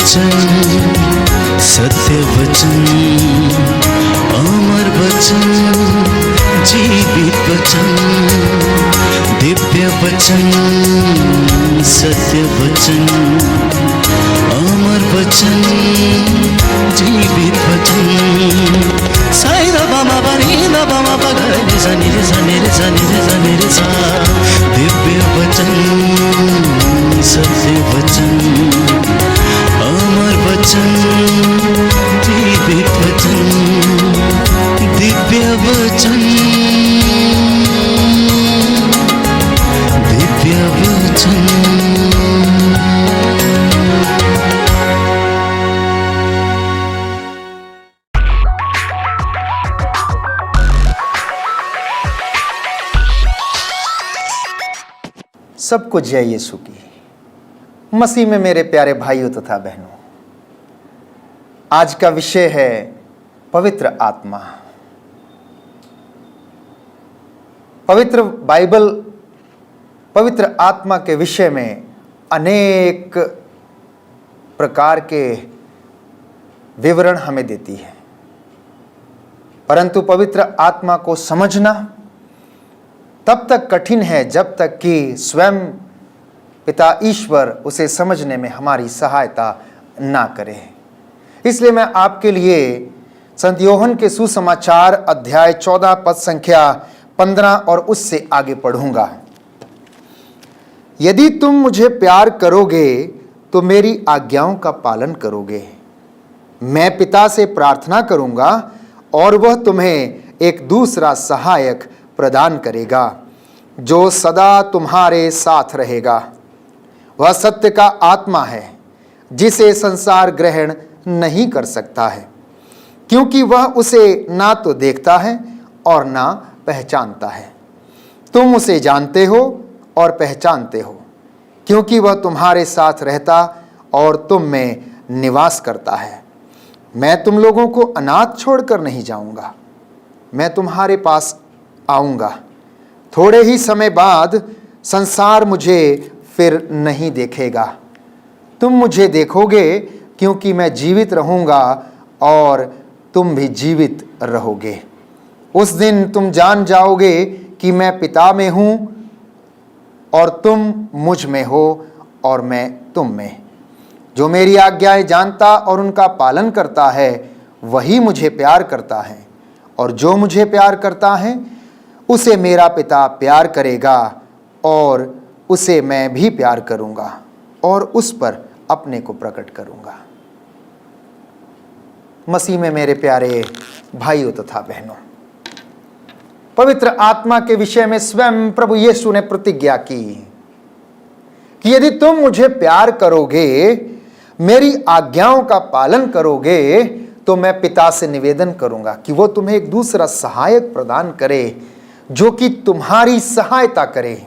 वचन, सत्य वचन, अमर वचन, जीवित वचन, दिव्य वचन, सत्य वचन, अमर वचन, जीवित वचन। साई दा बामा बनी दा बामा बगरे रे सा नी रे सा नी रे सा नी रे सा नी रे सा। दिव्य वचन, सत्य वचन, अमर वचन, जीवित वचन, दिव्य वचन, दिव्य वचन। सबको जय यीशु की। मसीह में मेरे प्यारे भाइयों तथा बहनों, आज का विषय है पवित्र आत्मा। पवित्र बाइबल पवित्र आत्मा के विषय में अनेक प्रकार के विवरण हमें देती है, परंतु पवित्र आत्मा को समझना तब तक कठिन है जब तक कि स्वयं पिता ईश्वर उसे समझने में हमारी सहायता ना करे। इसलिए मैं आपके लिए संत योहन के सुसमाचार अध्याय 14 पद संख्या 15 और उससे आगे पढ़ूंगा। यदि तुम मुझे प्यार करोगे तो मेरी आज्ञाओं का पालन करोगे। मैं पिता से प्रार्थना करूंगा और वह तुम्हें एक दूसरा सहायक प्रदान करेगा जो सदा तुम्हारे साथ रहेगा। वह सत्य का आत्मा है जिसे संसार ग्रहण नहीं कर सकता है, क्योंकि वह उसे ना तो देखता है और ना पहचानता है। तुम उसे जानते हो और पहचानते हो, क्योंकि वह तुम्हारे साथ रहता और तुम में निवास करता है। मैं तुम लोगों को अनाथ छोड़कर नहीं जाऊंगा, मैं तुम्हारे पास आऊंगा। थोड़े ही समय बाद संसार मुझे फिर नहीं देखेगा, तुम मुझे देखोगे, क्योंकि मैं जीवित रहूंगा और तुम भी जीवित रहोगे। उस दिन तुम जान जाओगे कि मैं पिता में हूं और तुम मुझ में हो और मैं तुम में। जो मेरी आज्ञाएं जानता और उनका पालन करता है वही मुझे प्यार करता है, और जो मुझे प्यार करता है उसे मेरा पिता प्यार करेगा, और उसे मैं भी प्यार करूंगा और उस पर अपने को प्रकट करूंगा। मसीह में मेरे प्यारे भाइयों तथा बहनों, पवित्र आत्मा के विषय में स्वयं प्रभु यीशु ने प्रतिज्ञा की कि यदि तुम मुझे प्यार करोगे, मेरी आज्ञाओं का पालन करोगे, तो मैं पिता से निवेदन करूंगा कि वो तुम्हें एक दूसरा सहायक प्रदान करे जो कि तुम्हारी सहायता करे।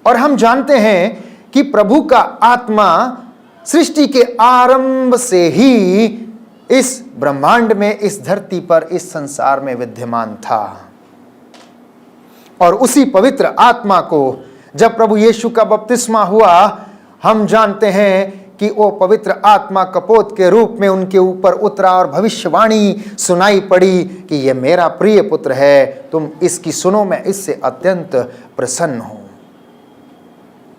और हम जानते हैं कि प्रभु का आत्मा सृष्टि के आरंभ से ही इस ब्रह्मांड में, इस धरती पर, इस संसार में विद्यमान था। और उसी पवित्र आत्मा को जब प्रभु यीशु का बपतिस्मा हुआ, हम जानते हैं कि वो पवित्र आत्मा कपोत के रूप में उनके ऊपर उतरा और भविष्यवाणी सुनाई पड़ी कि यह मेरा प्रिय पुत्र है, तुम इसकी सुनो, मैं इससे अत्यंत प्रसन्न हूं।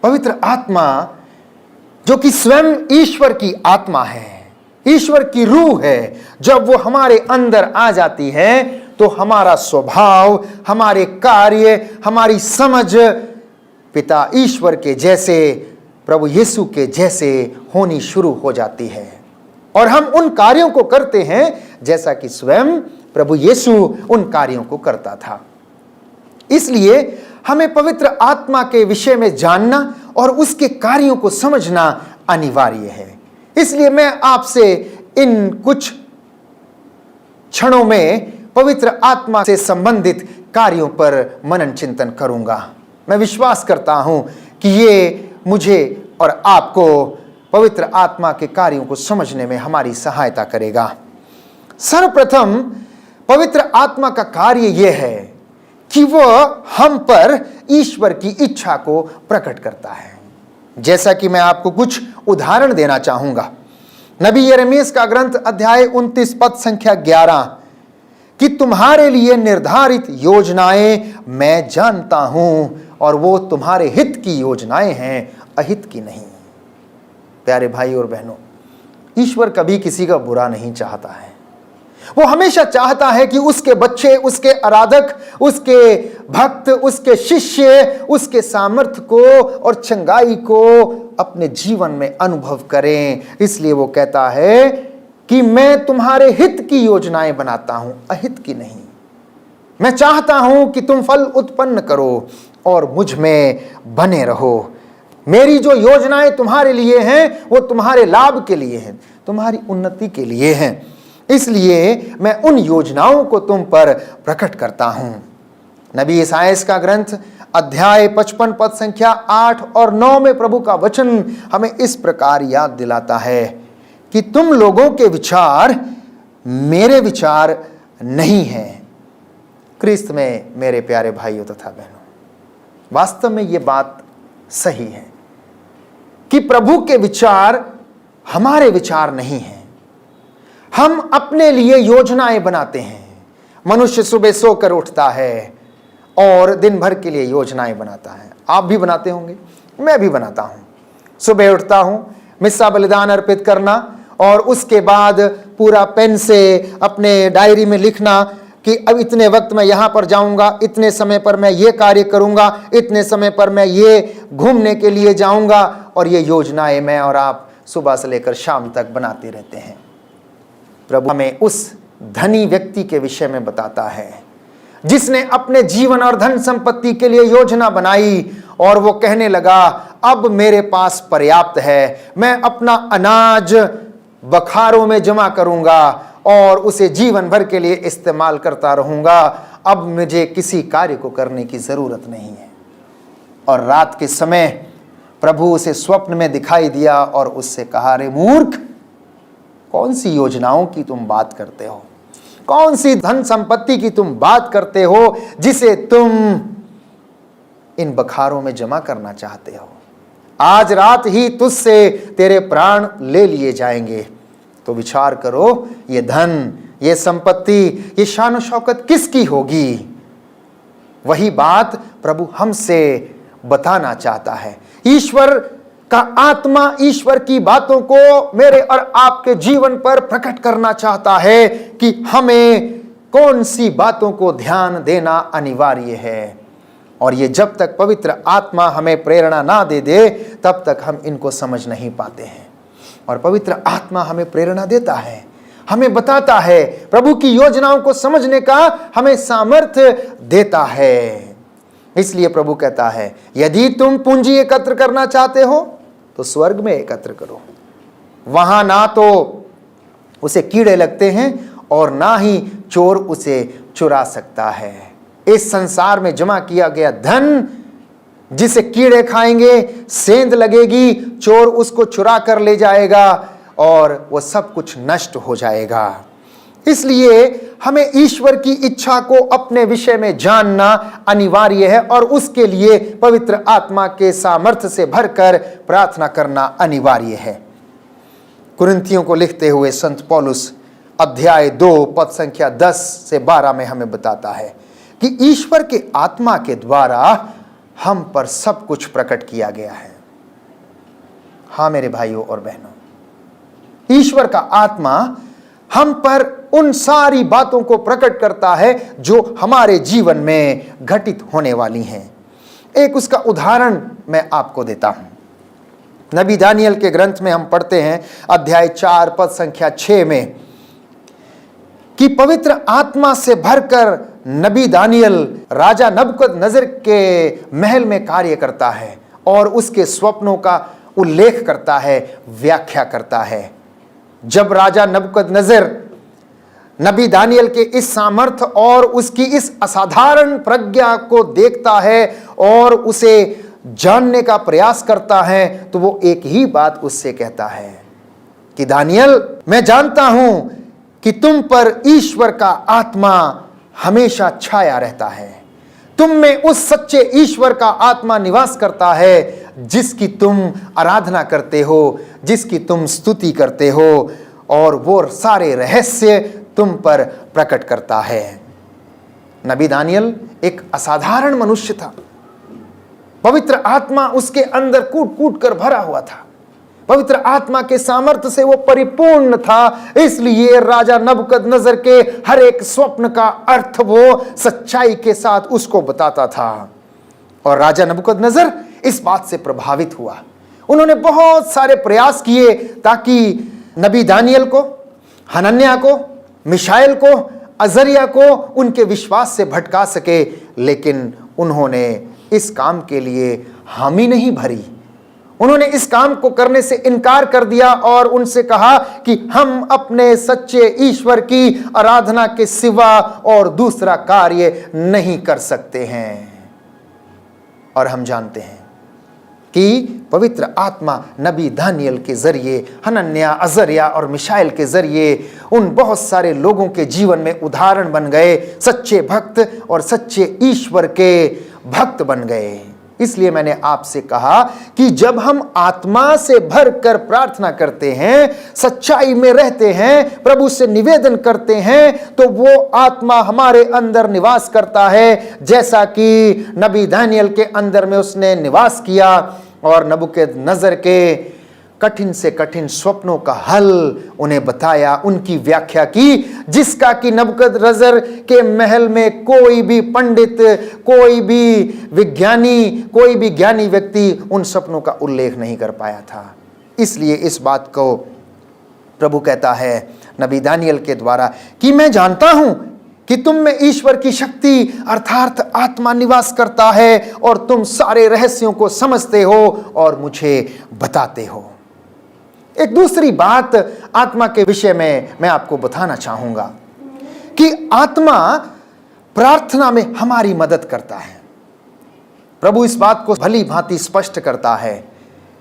पवित्र आत्मा जो कि स्वयं ईश्वर की आत्मा है, ईश्वर की रूह है, जब वो हमारे अंदर आ जाती है तो हमारा स्वभाव, हमारे कार्य, हमारी समझ पिता ईश्वर के जैसे, प्रभु यीशु के जैसे होनी शुरू हो जाती है, और हम उन कार्यों को करते हैं जैसा कि स्वयं प्रभु यीशु उन कार्यों को करता था। इसलिए हमें पवित्र आत्मा के विषय में जानना और उसके कार्यों को समझना अनिवार्य है। इसलिए मैं आपसे इन कुछ क्षणों में पवित्र आत्मा से संबंधित कार्यों पर मनन चिंतन करूंगा। मैं विश्वास करता हूं कि ये मुझे और आपको पवित्र आत्मा के कार्यों को समझने में हमारी सहायता करेगा। सर्वप्रथम पवित्र आत्मा का कार्य यह है कि वह हम पर ईश्वर की इच्छा को प्रकट करता है। जैसा कि मैं आपको कुछ उदाहरण देना चाहूंगा। नबी यिर्मयाह का ग्रंथ अध्याय 29 पद संख्या 11 कि तुम्हारे लिए निर्धारित योजनाएं मैं जानता हूं और वो तुम्हारे हित की योजनाएं हैं, अहित की नहीं। प्यारे भाई और बहनों, ईश्वर कभी किसी का बुरा नहीं चाहता है। वो हमेशा चाहता है कि उसके बच्चे, उसके आराधक, उसके भक्त, उसके शिष्य उसके सामर्थ्य को और चंगाई को अपने जीवन में अनुभव करें। इसलिए वो कहता है कि मैं तुम्हारे हित की योजनाएं बनाता हूं, अहित की नहीं। मैं चाहता हूं कि तुम फल उत्पन्न करो और मुझ में बने रहो। मेरी जो योजनाएं तुम्हारे लिए हैं वो तुम्हारे लाभ के लिए हैं, तुम्हारी उन्नति के लिए हैं। इसलिए मैं उन योजनाओं को तुम पर प्रकट करता हूं। नबी यशायाह का ग्रंथ अध्याय 55 पद संख्या 8 और 9 में प्रभु का वचन हमें इस प्रकार याद दिलाता है कि तुम लोगों के विचार मेरे विचार नहीं हैं। क्रिस्त में मेरे प्यारे भाइयों तथा बहनों, वास्तव में यह बात सही है कि प्रभु के विचार हमारे विचार नहीं हैं। हम अपने लिए योजनाएं बनाते हैं। मनुष्य सुबह सोकर उठता है और दिन भर के लिए योजनाएं बनाता है। आप भी बनाते होंगे, मैं भी बनाता हूं। सुबह उठता हूं, मिस्सा बलिदान अर्पित करना और उसके बाद पूरा पेन से अपने डायरी में लिखना कि अब इतने वक्त मैं यहां पर जाऊंगा, इतने समय पर मैं ये कार्य करूंगा, इतने समय पर मैं ये घूमने के लिए जाऊंगा। और ये योजनाएं मैं और आप सुबह से लेकर शाम तक बनाते रहते हैं। प्रभु हमें उस धनी व्यक्ति के विषय में बताता है जिसने अपने जीवन और धन संपत्ति के लिए योजना बनाई और वो कहने लगा अब मेरे पास पर्याप्त है, मैं अपना अनाज बखारों में जमा करूंगा और उसे जीवन भर के लिए इस्तेमाल करता रहूंगा। अब मुझे किसी कार्य को करने की जरूरत नहीं है। और रात के समय प्रभु उसे स्वप्न में दिखाई दिया और उससे कहा, रे मूर्ख, कौन सी योजनाओं की तुम बात करते हो? कौन सी धन संपत्ति की तुम बात करते हो जिसे तुम इन बखारों में जमा करना चाहते हो? आज रात ही तुझसे तेरे प्राण ले लिए जाएंगे। तो विचार करो, ये धन, ये संपत्ति, ये शान शौकत किसकी होगी? वही बात प्रभु हमसे बताना चाहता है। ईश्वर का आत्मा ईश्वर की बातों को मेरे और आपके जीवन पर प्रकट करना चाहता है कि हमें कौन सी बातों को ध्यान देना अनिवार्य है। और ये जब तक पवित्र आत्मा हमें प्रेरणा ना दे दे तब तक हम इनको समझ नहीं पाते हैं। और पवित्र आत्मा हमें प्रेरणा देता है, हमें बताता है, प्रभु की योजनाओं को समझने का हमें सामर्थ्य देता है। इसलिए प्रभु कहता है, यदि तुम पूंजी एकत्र करना चाहते हो तो स्वर्ग में एकत्र करो। वहां ना तो उसे कीड़े लगते हैं और ना ही चोर उसे चुरा सकता है। इस संसार में जमा किया गया धन जिसे कीड़े खाएंगे, सेंध लगेगी, चोर उसको चुरा कर ले जाएगा और वो सब कुछ नष्ट हो जाएगा। इसलिए हमें ईश्वर की इच्छा को अपने विषय में जानना अनिवार्य है और उसके लिए पवित्र आत्मा के सामर्थ्य से भरकर प्रार्थना करना अनिवार्य है। कुरिन्थियों को लिखते हुए संत पौलुस अध्याय 2 पद संख्या 10 से 12 में हमें बताता है कि ईश्वर के आत्मा के द्वारा हम पर सब कुछ प्रकट किया गया है। हाँ मेरे भाइयों और बहनों, ईश्वर का आत्मा हम पर उन सारी बातों को प्रकट करता है जो हमारे जीवन में घटित होने वाली हैं। एक उसका उदाहरण मैं आपको देता हूं। नबी दानियल के ग्रंथ में हम पढ़ते हैं अध्याय 4 पद संख्या 6 में कि पवित्र आत्मा से भरकर नबी दानियल राजा नबूकदनेस्सर के महल में कार्य करता है और उसके स्वप्नों का उल्लेख करता है, व्याख्या करता है। जब राजा नबूकदनेस्सर नबी दानियल के इस सामर्थ्य और उसकी इस असाधारण प्रज्ञा को देखता है और उसे जानने का प्रयास करता है तो वो एक ही बात उससे कहता है कि दानियल, मैं जानता हूं कि तुम पर ईश्वर का आत्मा हमेशा छाया रहता है। तुम में उस सच्चे ईश्वर का आत्मा निवास करता है जिसकी तुम आराधना करते हो, जिसकी तुम स्तुति करते हो, और वो सारे रहस्य तुम पर प्रकट करता है। नबी दानियल एक असाधारण मनुष्य था। पवित्र आत्मा उसके अंदर कूट कूट कर भरा हुआ था। पवित्र आत्मा के सामर्थ्य से वो परिपूर्ण था, इसलिए राजा नबूकदनेस्सर के हर एक स्वप्न का अर्थ वो सच्चाई के साथ उसको बताता था। और राजा नबूकदनेस्सर इस बात से प्रभावित हुआ। उन्होंने बहुत सारे प्रयास किए ताकि नबी दानियल को, हनन्याह को, मिशाएल को, अजरिया को उनके विश्वास से भटका सके, लेकिन उन्होंने इस काम के लिए हामी नहीं भरी। उन्होंने इस काम को करने से इनकार कर दिया और उनसे कहा कि हम अपने सच्चे ईश्वर की आराधना के सिवा और दूसरा कार्य नहीं कर सकते हैं। और हम जानते हैं कि पवित्र आत्मा नबी दानियल के जरिए, हनन्याह, अजरिया और मिशाएल के जरिए उन बहुत सारे लोगों के जीवन में उदाहरण बन गए, सच्चे भक्त और सच्चे ईश्वर के भक्त बन गए। इसलिए मैंने आपसे कहा कि जब हम आत्मा से भरकर प्रार्थना करते हैं, सच्चाई में रहते हैं, प्रभु से निवेदन करते हैं, तो वो आत्मा हमारे अंदर निवास करता है, जैसा कि नबी दानियल के अंदर में उसने निवास किया और नबूकदनेस्सर के कठिन से कठिन स्वप्नों का हल उन्हें बताया, उनकी व्याख्या की, जिसका कि नबूकदनेस्सर के महल में कोई भी पंडित, कोई भी विज्ञानी, कोई भी ज्ञानी व्यक्ति उन सपनों का उल्लेख नहीं कर पाया था। इसलिए इस बात को प्रभु कहता है नबी दानियल के द्वारा कि मैं जानता हूं कि तुम में ईश्वर की शक्ति अर्थात आत्मा निवास करता है और तुम सारे रहस्यों को समझते हो और मुझे बताते हो। एक दूसरी बात आत्मा के विषय में मैं आपको बताना चाहूंगा कि आत्मा प्रार्थना में हमारी मदद करता है। प्रभु इस बात को भली भांति स्पष्ट करता है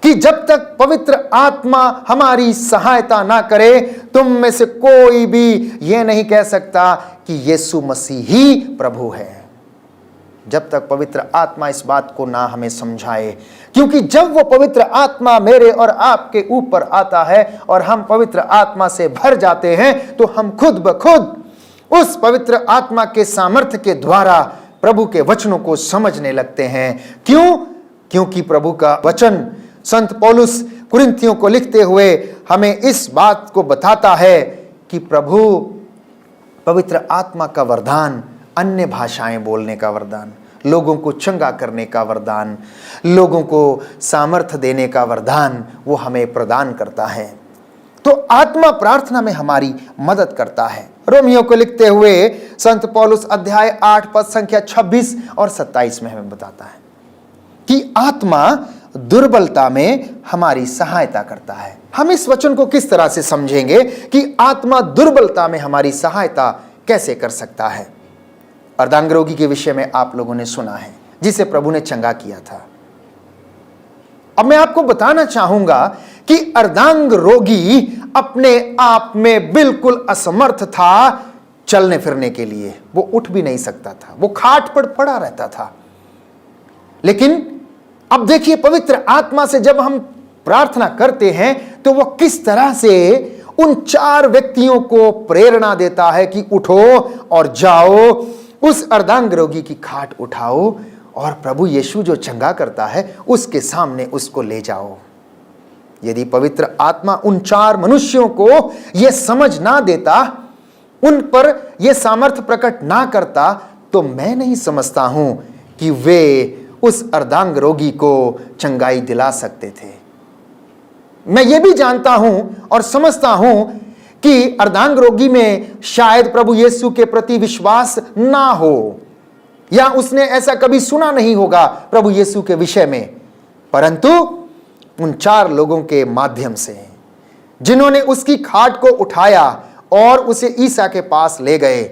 कि जब तक पवित्र आत्मा हमारी सहायता ना करे, तुम में से कोई भी यह नहीं कह सकता कि यीशु मसीह ही प्रभु है, जब तक पवित्र आत्मा इस बात को ना हमें समझाए। क्योंकि जब वो पवित्र आत्मा मेरे और आपके ऊपर आता है और हम पवित्र आत्मा से भर जाते हैं, तो हम खुद ब खुद उस पवित्र आत्मा के सामर्थ्य के द्वारा प्रभु के वचनों को समझने लगते हैं। क्यों? क्योंकि प्रभु का वचन संत पौलुस कुरिन्थियों को लिखते हुए हमें इस बात को बताता है कि प्रभु पवित्र आत्मा का वरदान, अन्य भाषाएं बोलने का वरदान, लोगों को चंगा करने का वरदान, लोगों को सामर्थ्य देने का वरदान वो हमें प्रदान करता है। तो आत्मा प्रार्थना में हमारी मदद करता है। रोमियो को लिखते हुए संत पौलुस अध्याय 8 पद संख्या 26 और 27 में हमें बताता है कि आत्मा दुर्बलता में हमारी सहायता करता है। हम इस वचन को किस तरह से समझेंगे कि आत्मा दुर्बलता में हमारी सहायता कैसे कर सकता है? अर्धांग रोगी के विषय में आप लोगों ने सुना है, जिसे प्रभु ने चंगा किया था। अब मैं आपको बताना चाहूंगा कि अर्धांग रोगी अपने आप में बिल्कुल असमर्थ था चलने फिरने के लिए। वो उठ भी नहीं सकता था, वो खाट पर पड़ा रहता था। लेकिन अब देखिए, पवित्र आत्मा से जब हम प्रार्थना करते हैं तो वो किस तरह से उन 4 व्यक्तियों को प्रेरणा देता है कि उठो और जाओ, उस अर्धांग रोगी की खाट उठाओ और प्रभु यीशु जो चंगा करता है उसके सामने उसको ले जाओ। यदि पवित्र आत्मा उन 4 मनुष्यों को यह समझ ना देता, उन पर यह सामर्थ्य प्रकट ना करता, तो मैं नहीं समझता हूं कि वे उस अर्धांग रोगी को चंगाई दिला सकते थे। मैं ये भी जानता हूं और समझता हूं कि अर्धांग रोगी में शायद प्रभु यीशु के प्रति विश्वास ना हो, या उसने ऐसा कभी सुना नहीं होगा प्रभु यीशु के विषय में, परंतु उन 4 लोगों के माध्यम से जिन्होंने उसकी खाट को उठाया और उसे ईसा के पास ले गए,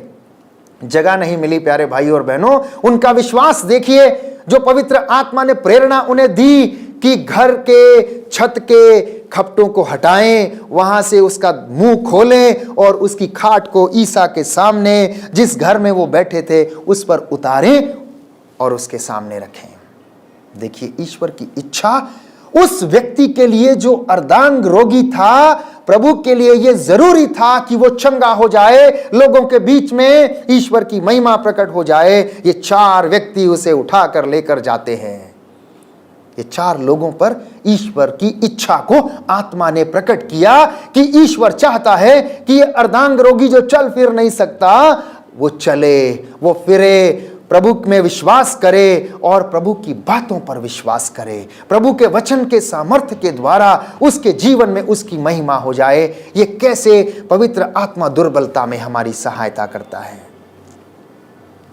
जगह नहीं मिली प्यारे भाई और बहनों। उनका विश्वास देखिए, जो पवित्र आत्मा ने प्रेरणा उन्हें दी कि घर के छत के खपटों को हटाएं, वहां से उसका मुंह खोलें और उसकी खाट को ईसा के सामने, जिस घर में वो बैठे थे, उस पर उतारें, और उसके सामने रखें। देखिए, ईश्वर की इच्छा उस व्यक्ति के लिए जो अर्धांग रोगी था, प्रभु के लिए यह जरूरी था कि वो चंगा हो जाए, लोगों के बीच में ईश्वर की महिमा प्रकट हो जाए। ये 4 व्यक्ति उसे उठाकर लेकर जाते हैं। ये 4 लोगों पर ईश्वर की इच्छा को आत्मा ने प्रकट किया कि ईश्वर चाहता है कि ये अर्धांग रोगी जो चल फिर नहीं सकता, वो चले, वो फिरे, प्रभु में विश्वास करे और प्रभु की बातों पर विश्वास करे, प्रभु के वचन के सामर्थ्य के द्वारा उसके जीवन में उसकी महिमा हो जाए। ये कैसे पवित्र आत्मा दुर्बलता में हमारी सहायता करता है।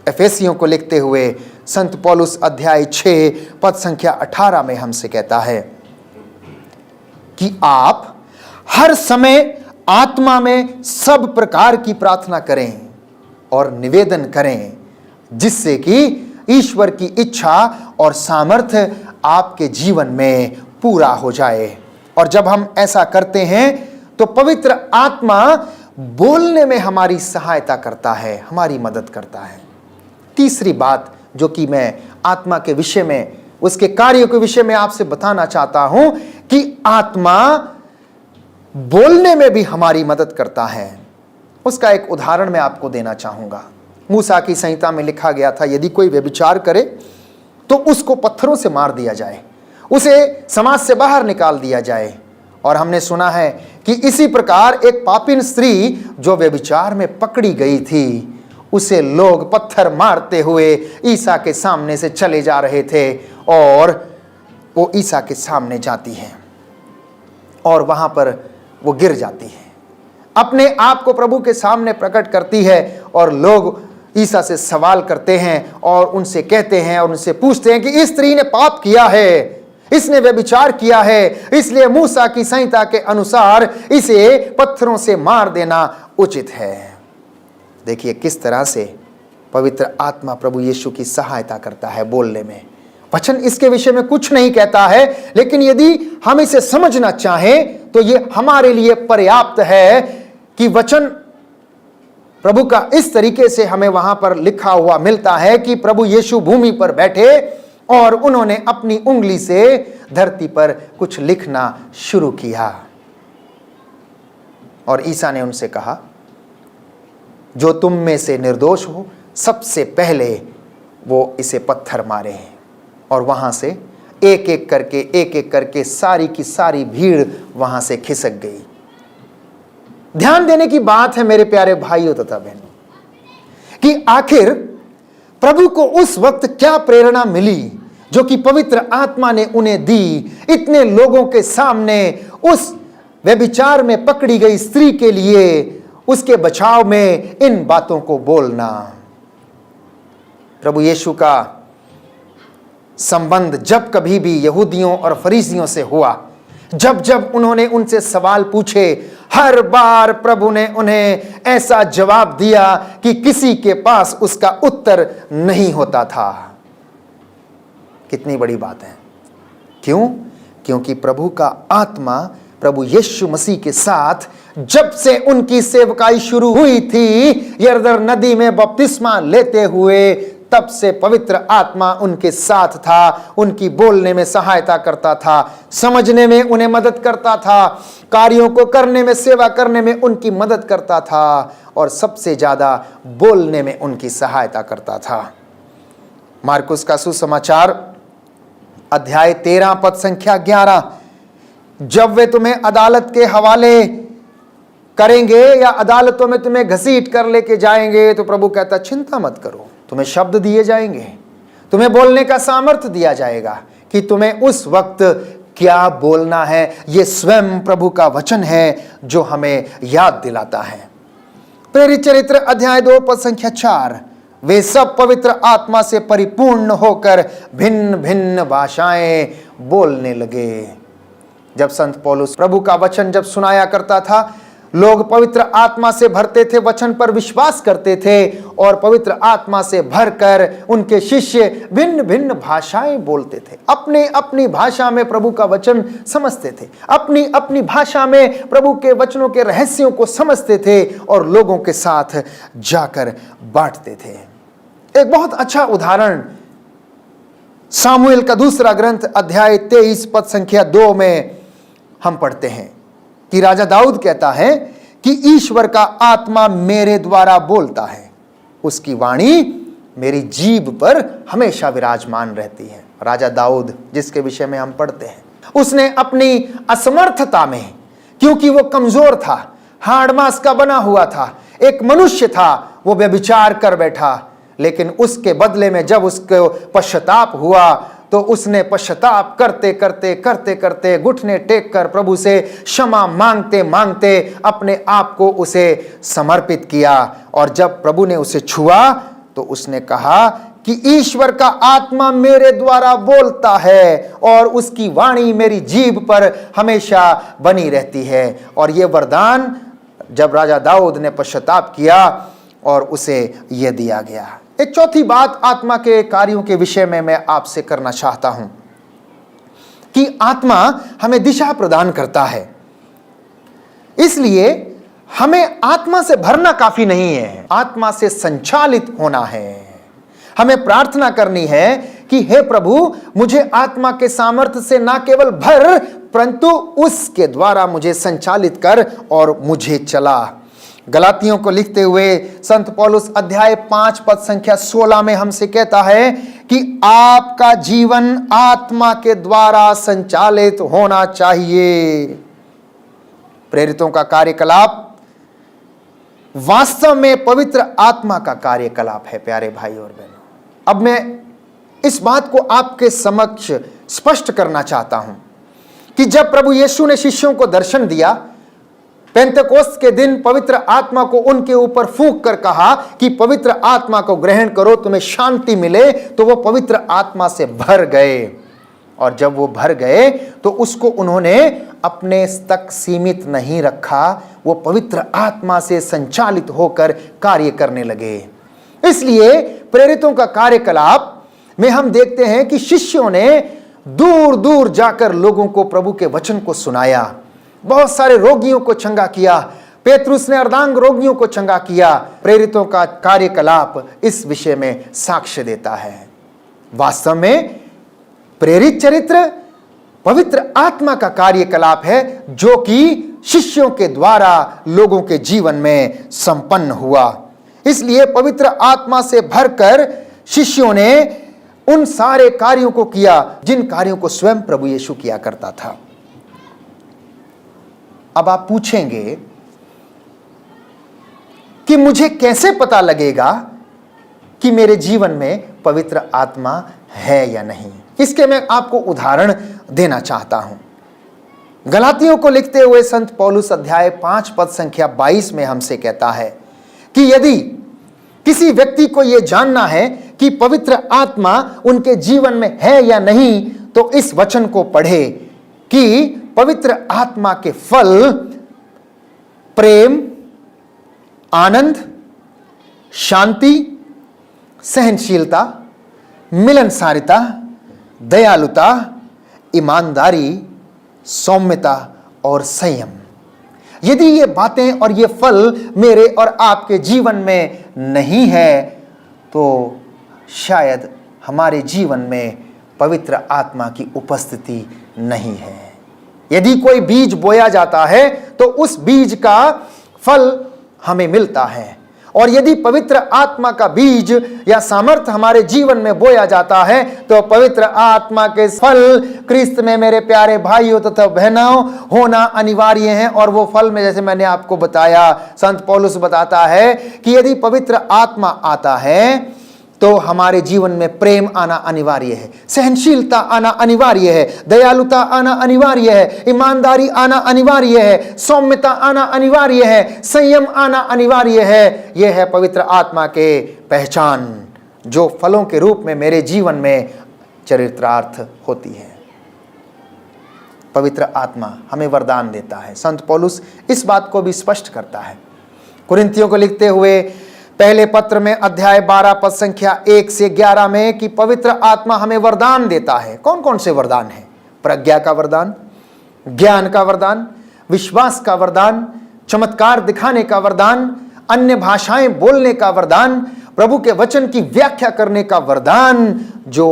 एफेसियों को लिखते हुए संत पौलुस अध्याय 6 पद संख्या 18 में हमसे कहता है कि आप हर समय आत्मा में सब प्रकार की प्रार्थना करें और निवेदन करें, जिससे कि ईश्वर की इच्छा और सामर्थ्य आपके जीवन में पूरा हो जाए। और जब हम ऐसा करते हैं तो पवित्र आत्मा बोलने में हमारी सहायता करता है, हमारी मदद करता है। तीसरी बात जो कि मैं आत्मा के विषय में, उसके कार्यों के विषय में आपसे बताना चाहता हूं कि आत्मा बोलने में भी हमारी मदद करता है। उसका एक उदाहरण मैं आपको देना चाहूंगा। मूसा की संहिता में लिखा गया था, यदि कोई व्यभिचार करे तो उसको पत्थरों से मार दिया जाए, उसे समाज से बाहर निकाल दिया जाए। और हमने सुना है कि इसी प्रकार एक पापिन स्त्री जो व्यभिचार में पकड़ी गई थी, उसे लोग पत्थर मारते हुए ईसा के सामने से चले जा रहे थे और वो ईसा के सामने जाती है और वहां पर वो गिर जाती है, अपने आप को प्रभु के सामने प्रकट करती है। और लोग ईसा से सवाल करते हैं और उनसे कहते हैं और उनसे पूछते हैं कि इस स्त्री ने पाप किया है, इसने व्यभिचार किया है, इसलिए मूसा की संहिता के अनुसार इसे पत्थरों से मार देना उचित है। देखिए किस तरह से पवित्र आत्मा प्रभु यीशु की सहायता करता है बोलने में। वचन इसके विषय में कुछ नहीं कहता है, लेकिन यदि हम इसे समझना चाहें तो ये हमारे लिए पर्याप्त है कि वचन प्रभु का इस तरीके से हमें वहां पर लिखा हुआ मिलता है कि प्रभु यीशु भूमि पर बैठे और उन्होंने अपनी उंगली से धरती पर कुछ लिखना शुरू किया और ईसा ने उनसे कहा, जो तुम में से निर्दोष हो सबसे पहले वो इसे पत्थर मारे। और वहां से एक एक करके सारी की सारी भीड़ वहां से खिसक गई। ध्यान देने की बात है मेरे प्यारे भाइयों तथा बहनों कि आखिर प्रभु को उस वक्त क्या प्रेरणा मिली जो कि पवित्र आत्मा ने उन्हें दी इतने लोगों के सामने उस व्यभिचार में पकड़ी गई स्त्री के लिए उसके बचाव में इन बातों को बोलना। प्रभु यीशु का संबंध जब कभी भी यहूदियों और फरीसियों से हुआ, जब जब उन्होंने उनसे सवाल पूछे, हर बार प्रभु ने उन्हें ऐसा जवाब दिया कि किसी के पास उसका उत्तर नहीं होता था। कितनी बड़ी बात है। क्यों? क्योंकि प्रभु का आत्मा प्रभु यीशु मसीह के साथ जब से उनकी सेवकाई शुरू हुई थी, यरदन नदी में बपतिस्मा लेते हुए, तब से पवित्र आत्मा उनके साथ था, उनकी बोलने में सहायता करता था, समझने में उन्हें मदद करता था, कार्यों को करने में, सेवा करने में उनकी मदद करता था और सबसे ज्यादा बोलने में उनकी सहायता करता था। मार्कुस का सुसमाचार अध्याय 13 पद संख्या 11, जब वे तुम्हें अदालत के हवाले करेंगे या अदालतों में तुम्हें घसीट कर लेके जाएंगे तो प्रभु कहता चिंता मत करो, तुम्हें शब्द दिए जाएंगे, तुम्हें बोलने का सामर्थ्य दिया जाएगा कि तुम्हें उस वक्त क्या बोलना है। यह स्वयं प्रभु का वचन है जो हमें याद दिलाता है। प्रेरित चरित्र अध्याय 2 पद संख्या 4, वे सब पवित्र आत्मा से परिपूर्ण होकर भिन्न भिन्न भाषाएं बोलने लगे। जब संत पौलुस प्रभु का वचन जब सुनाया करता था, लोग पवित्र आत्मा से भरते थे, वचन पर विश्वास करते थे और पवित्र आत्मा से भरकर उनके शिष्य भिन्न भिन्न भाषाएं बोलते थे, अपनी अपनी भाषा में प्रभु का वचन समझते थे, अपनी अपनी भाषा में प्रभु के वचनों के रहस्यों को समझते थे और लोगों के साथ जाकर बांटते थे। एक बहुत अच्छा उदाहरण सामुएल का दूसरा ग्रंथ अध्याय 23 पद संख्या 2 में हम पढ़ते हैं कि राजा दाऊद कहता है कि ईश्वर का आत्मा मेरे द्वारा बोलता है, उसकी वाणी मेरी जीभ पर हमेशा विराजमान रहती है। राजा दाऊद जिसके विषय में हम पढ़ते हैं, उसने अपनी असमर्थता में, क्योंकि वो कमजोर था, हाड़ मांस का बना हुआ था, एक मनुष्य था, वो व्यभिचार कर बैठा, लेकिन उसके बदले में जब उसको पश्चाताप हुआ तो उसने पश्चाताप करते करते करते करते घुटने टेक कर प्रभु से क्षमा मांगते मांगते अपने आप को उसे समर्पित किया। और जब प्रभु ने उसे छुआ तो उसने कहा कि ईश्वर का आत्मा मेरे द्वारा बोलता है और उसकी वाणी मेरी जीभ पर हमेशा बनी रहती है। और ये वरदान जब राजा दाऊद ने पश्चाताप किया और उसे यह दिया गया। एक चौथी बात आत्मा के कार्यों के विषय में मैं आपसे करना चाहता हूं कि आत्मा हमें दिशा प्रदान करता है, इसलिए हमें आत्मा से भरना काफी नहीं है, आत्मा से संचालित होना है। हमें प्रार्थना करनी है कि हे प्रभु, मुझे आत्मा के सामर्थ्य से ना केवल भर, परंतु उसके द्वारा मुझे संचालित कर और मुझे चला। गलातियों को लिखते हुए संत पौलुस अध्याय 5 पद संख्या 16 में हमसे कहता है कि आपका जीवन आत्मा के द्वारा संचालित होना चाहिए। प्रेरितों का कार्यकलाप वास्तव में पवित्र आत्मा का कार्यकलाप है। प्यारे भाई और बहनों, अब मैं इस बात को आपके समक्ष स्पष्ट करना चाहता हूं कि जब प्रभु यीशु ने शिष्यों को दर्शन दिया, पेंतेकोस्त के दिन पवित्र आत्मा को उनके ऊपर फूंक कर कहा कि पवित्र आत्मा को ग्रहण करो, तुम्हें शांति मिले, तो वो पवित्र आत्मा से भर गए। और जब वो भर गए तो उसको उन्होंने अपने तक सीमित नहीं रखा, वो पवित्र आत्मा से संचालित होकर कार्य करने लगे। इसलिए प्रेरितों का कार्यकलाप में हम देखते हैं कि शिष्यों ने दूर दूर जाकर लोगों को प्रभु के वचन को सुनाया, बहुत सारे रोगियों को चंगा किया, पेतरुस ने अर्धांग रोगियों को चंगा किया। प्रेरितों का कार्यकलाप इस विषय में साक्ष्य देता है। वास्तव में प्रेरित चरित्र पवित्र आत्मा का कार्यकलाप है जो कि शिष्यों के द्वारा लोगों के जीवन में संपन्न हुआ। इसलिए पवित्र आत्मा से भरकर शिष्यों ने उन सारे कार्यों को किया जिन कार्यों को स्वयं प्रभु यीशु किया करता था। अब आप पूछेंगे कि मुझे कैसे पता लगेगा कि मेरे जीवन में पवित्र आत्मा है या नहीं। इसके मैं आपको उदाहरण देना चाहता हूं। गलातियों को लिखते हुए संत पौलुस अध्याय 5 पद संख्या 22 में हमसे कहता है कि यदि किसी व्यक्ति को यह जानना है कि पवित्र आत्मा उनके जीवन में है या नहीं, तो इस वचन को पढ़े कि पवित्र आत्मा के फल प्रेम, आनंद, शांति, सहनशीलता, मिलनसारिता, दयालुता, ईमानदारी, सौम्यता और संयम। यदि ये बातें और ये फल मेरे और आपके जीवन में नहीं है तो शायद हमारे जीवन में पवित्र आत्मा की उपस्थिति नहीं है। यदि कोई बीज बोया जाता है तो उस बीज का फल हमें मिलता है, और यदि पवित्र आत्मा का बीज या सामर्थ हमारे जीवन में बोया जाता है तो पवित्र आत्मा के फल क्रिस्त में मेरे प्यारे भाइयों तथा बहनों होना अनिवार्य है। और वो फल में जैसे मैंने आपको बताया, संत पौलुस बताता है कि यदि पवित्र आत्मा आता है तो हमारे जीवन में प्रेम आना अनिवार्य है, सहनशीलता आना अनिवार्य है, दयालुता आना अनिवार्य है, ईमानदारी आना अनिवार्य है, सौम्यता आना अनिवार्य है, संयम आना अनिवार्य है। यह है पवित्र आत्मा के पहचान जो फलों के रूप में मेरे जीवन में चरित्रार्थ होती है। पवित्र आत्मा हमें वरदान देता है। संत पौलुस इस बात को भी स्पष्ट करता है कुरिन्थियों को लिखते हुए पहले पत्र में अध्याय 12 पद संख्या 1 से 11 में कि पवित्र आत्मा हमें वरदान देता है। कौन कौन से वरदान हैं? प्रज्ञा का वरदान, ज्ञान का वरदान, विश्वास का वरदान, चमत्कार दिखाने का वरदान, अन्य भाषाएं बोलने का वरदान, प्रभु के वचन की व्याख्या करने का वरदान जो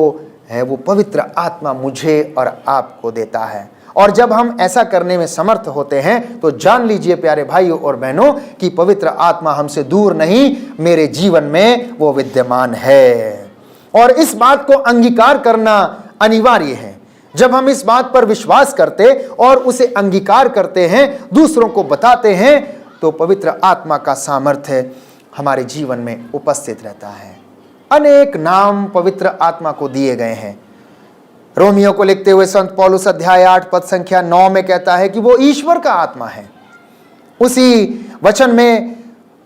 है वो पवित्र आत्मा मुझे और आपको देता है। और जब हम ऐसा करने में समर्थ होते हैं तो जान लीजिए प्यारे भाइयों और बहनों कि पवित्र आत्मा हमसे दूर नहीं, मेरे जीवन में वो विद्यमान है। और इस बात को अंगीकार करना अनिवार्य है। जब हम इस बात पर विश्वास करते और उसे अंगीकार करते हैं, दूसरों को बताते हैं, तो पवित्र आत्मा का सामर्थ्य हमारे जीवन में उपस्थित रहता है। अनेक नाम पवित्र आत्मा को दिए गए हैं। रोमियो को लिखते हुए संत पौलुस अध्याय 8 पद संख्या 9 में कहता है कि वो ईश्वर का आत्मा है। उसी वचन में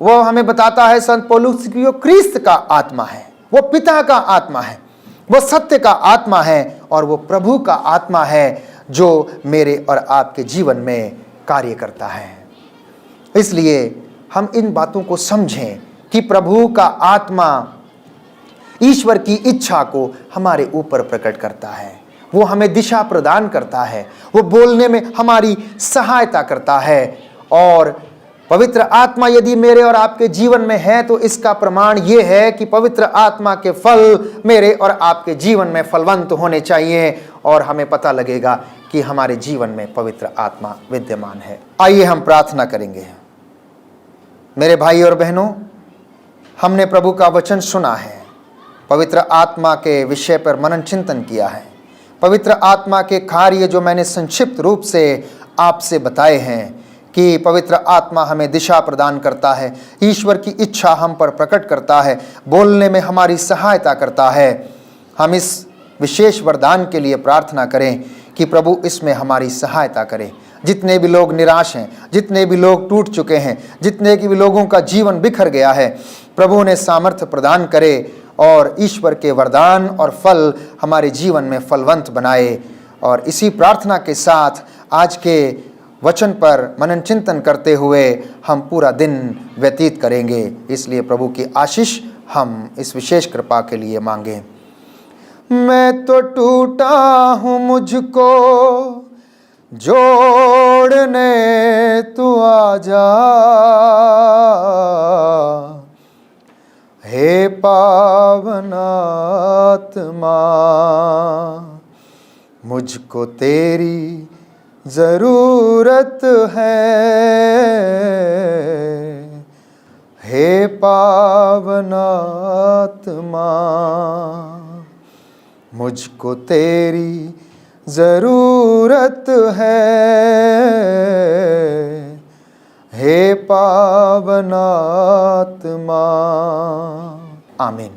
वो हमें बताता है संत पौलुस कि वो क्रिस्त का आत्मा है, वो पिता का आत्मा है, वो सत्य का आत्मा है और वो प्रभु का आत्मा है जो मेरे और आपके जीवन में कार्य करता है। इसलिए हम इन बातों को समझें कि प्रभु का आत्मा ईश्वर की इच्छा को हमारे ऊपर प्रकट करता है। वो हमें दिशा प्रदान करता है, वो बोलने में हमारी सहायता करता है। और पवित्र आत्मा यदि मेरे और आपके जीवन में है तो इसका प्रमाण ये है कि पवित्र आत्मा के फल मेरे और आपके जीवन में फलवंत होने चाहिए और हमें पता लगेगा कि हमारे जीवन में पवित्र आत्मा विद्यमान है। आइए हम प्रार्थना करेंगे। मेरे भाई और बहनों, हमने प्रभु का वचन सुना है, पवित्र आत्मा के विषय पर मनन चिंतन किया है। पवित्र आत्मा के कार्य जो मैंने संक्षिप्त रूप से आपसे बताए हैं कि पवित्र आत्मा हमें दिशा प्रदान करता है, ईश्वर की इच्छा हम पर प्रकट करता है, बोलने में हमारी सहायता करता है। हम इस विशेष वरदान के लिए प्रार्थना करें कि प्रभु इसमें हमारी सहायता करे। जितने भी लोग निराश हैं, जितने भी लोग टूट चुके हैं, जितने भी लोगों का जीवन बिखर गया है, प्रभु ने सामर्थ्य प्रदान करे और ईश्वर के वरदान और फल हमारे जीवन में फलवंत बनाए। और इसी प्रार्थना के साथ आज के वचन पर मनन चिंतन करते हुए हम पूरा दिन व्यतीत करेंगे। इसलिए प्रभु की आशीष हम इस विशेष कृपा के लिए मांगे। मैं तो टूटा हूँ, मुझको जोड़ने तू आजा, हे पावन आत्मा मुझको तेरी जरूरत है, हे पावन आत्मा मुझको तेरी जरूरत है, हे पावन आत्मा। आमीन।